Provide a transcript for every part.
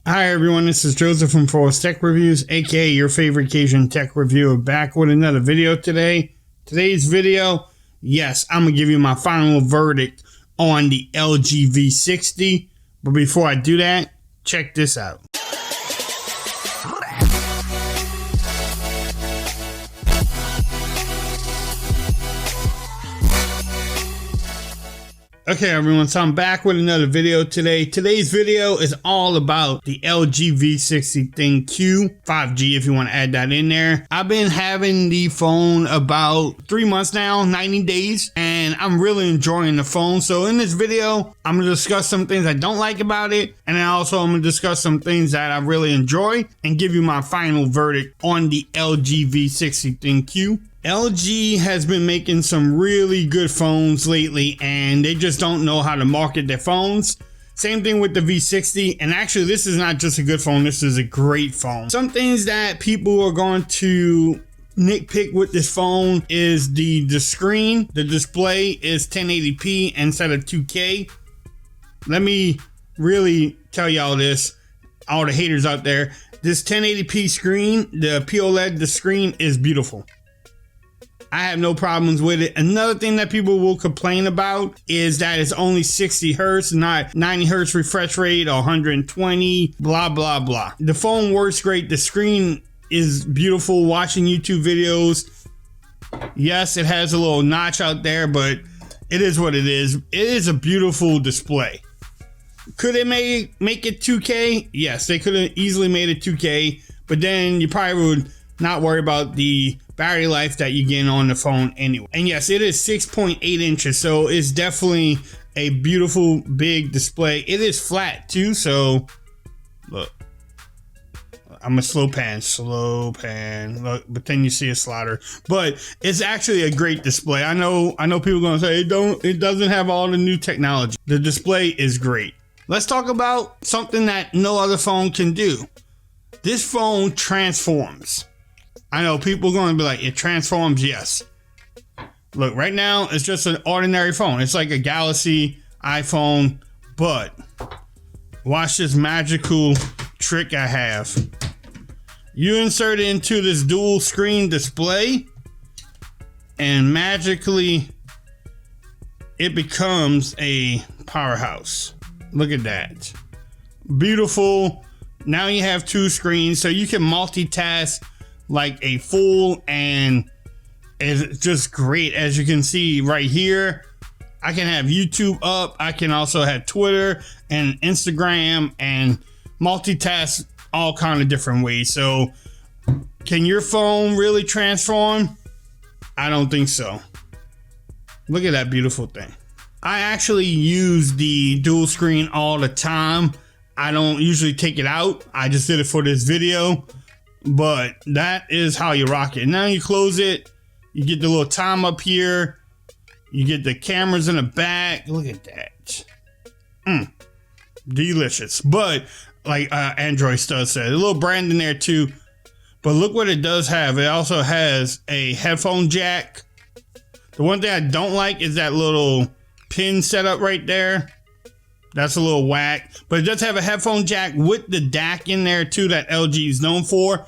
Hi everyone, this is Joseph from Forrest Tech Reviews, aka your favorite Cajun tech reviewer, back with another video today. Today's video, yes, I'm going to give you my final verdict on the LG V60. But before I do that, check this out. Okay everyone, so I'm back with another video today. Today's video is all about the LG V60 ThinQ 5G, if you want to add that in there. I've been having the phone about 3 months now, 90 days, and I'm really enjoying the phone. So in this video, I'm going to discuss some things I don't like about it, and then also I'm going to discuss some things that I really enjoy and give you my final verdict on the LG V60 ThinQ. LG has been making some really good phones lately, and they just don't know how to market their phones. Same thing with the V60, and actually this is not just a good phone, this is a great phone. Some things that people are going to nitpick with this phone is the screen. The display is 1080p instead of 2K. Let me really tell y'all this, all the haters out there. This 1080p screen, the POLED, the screen is beautiful. I have no problems with it. Another thing that people will complain about is that it's only 60 hertz, not 90 hertz refresh rate or 120, blah, blah, blah. The phone works great. The screen is beautiful. Watching YouTube videos, yes, it has a little notch out there, but it is what it is. It is a beautiful display. Could it make it 2K? Yes, they could have easily made it 2K, but then you probably would not worry about the battery life that you get on the phone anyway. And yes, it is 6.8 inches, so it's definitely a beautiful big display. It is flat too, so look, I'm a slow pan, look, but then you see a slider. But it's actually a great display. I know people are gonna say it doesn't have all the new technology. The display is great. Let's talk about something that no other phone can do. This phone transforms. I know people are going to be like, it transforms, yes. Look, right now, it's just an ordinary phone. It's like a Galaxy iPhone, but watch this magical trick I have. You insert it into this dual screen display, and magically, it becomes a powerhouse. Look at that. Beautiful. Now you have two screens, so you can multitask like a fool, and it's just great. As you can see right here, I can have YouTube up, I can also have Twitter and Instagram and multitask all kind of different ways. So can your phone really transform? I don't think so. Look at that beautiful thing. I actually use the dual screen all the time. I don't usually take it out, I just did it for this video. But that is how you rock it. Now you close it, you get the little time up here, you get the cameras in the back. Look at that. Delicious. But like Android stuff said, a little brand in there too. But look what it does have. It also has a headphone jack. The one thing I don't like is that little pin setup right there. That's a little whack, but it does have a headphone jack with the DAC in there too that LG is known for.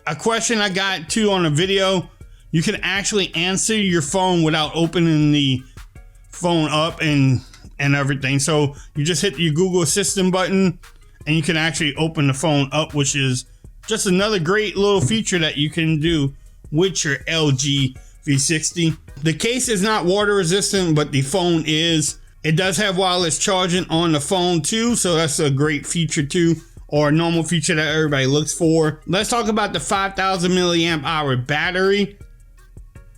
A question I got too on a video, you can actually answer your phone without opening the phone up and everything. So you just hit your Google Assistant button and you can actually open the phone up, which is just another great little feature that you can do with your LG V60. The case is not water resistant, but the phone is. It does have wireless charging on the phone too, so that's a great feature too, or a normal feature that everybody looks for. Let's talk about the 5,000 milliamp hour battery.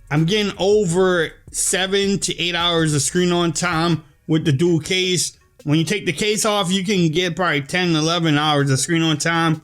I'm getting over 7 to 8 hours of screen on time with the dual case. When you take the case off, you can get probably 10 to 11 hours of screen on time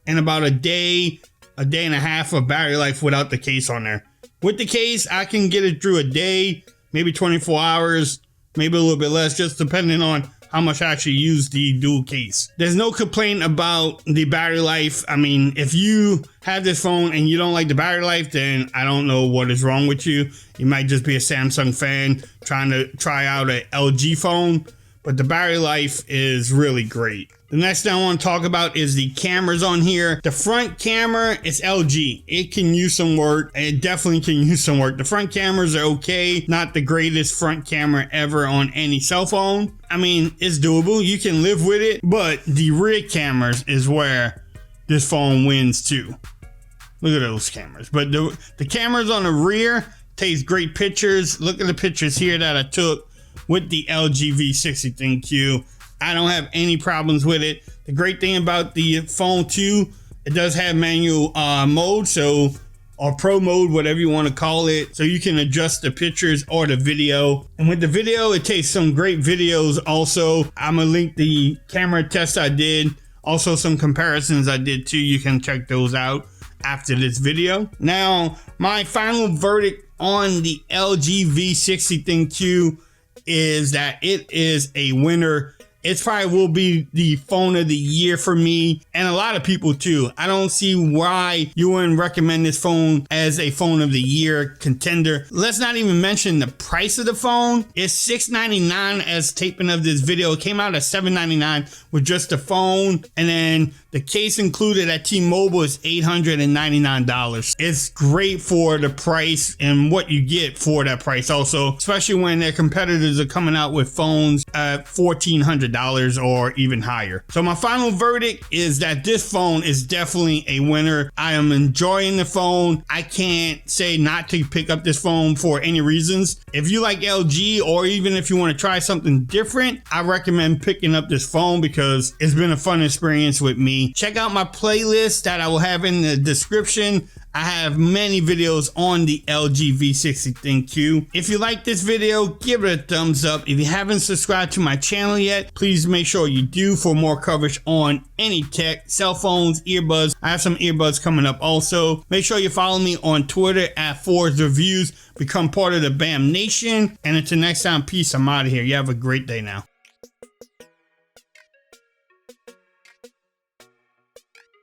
and about a day and a half of battery life without the case on there. With the case, I can get it through a day, maybe 24 hours, maybe a little bit less, just depending on how much I actually use the dual case. There's no complaint about the battery life. I mean, if you have this phone and you don't like the battery life, then I don't know what is wrong with you. You might just be a Samsung fan trying to try out an LG phone, but the battery life is really great. The next thing I want to talk about is the cameras on here. The front camera is LG. It can use some work. It definitely can use some work. The front cameras are okay. Not the greatest front camera ever on any cell phone. I mean, it's doable. You can live with it. But the rear cameras is where this phone wins too. Look at those cameras. But the cameras on the rear takes great pictures. Look at the pictures here that I took with the LG V60 ThinQ. I don't have any problems with it. The great thing about the phone too, it does have manual mode, or pro mode, whatever you want to call it. So you can adjust the pictures or the video. And with the video, it takes some great videos also. I'm gonna link the camera test I did. Also some comparisons I did too. You can check those out after this video. Now, my final verdict on the LG V60 ThinQ is that it is a winner. It probably will be the phone of the year for me and a lot of people too. I don't see why you wouldn't recommend this phone as a phone of the year contender. Let's not even mention the price of the phone. It's $699 as taping of this video. It came out at $799 with just the phone, and then the case included at T-Mobile is $899. It's great for the price and what you get for that price also, especially when their competitors are coming out with phones at $1,400 or even higher. So my final verdict is that this phone is definitely a winner. I am enjoying the phone. I can't say not to pick up this phone for any reasons. If you like LG, or even if you want to try something different, I recommend picking up this phone because it's been a fun experience with me. Check out my playlist that I will have in the description. I have many videos on the LG V60 ThinQ. If you like this video, give it a thumbs up. If you haven't subscribed to my channel yet, please make sure you do for more coverage on any tech, cell phones, earbuds. I have some earbuds coming up also. Make sure you follow me on Twitter at Ford's Reviews. Become part of the BAM Nation. And until next time, peace. I'm out of here. You have a great day now.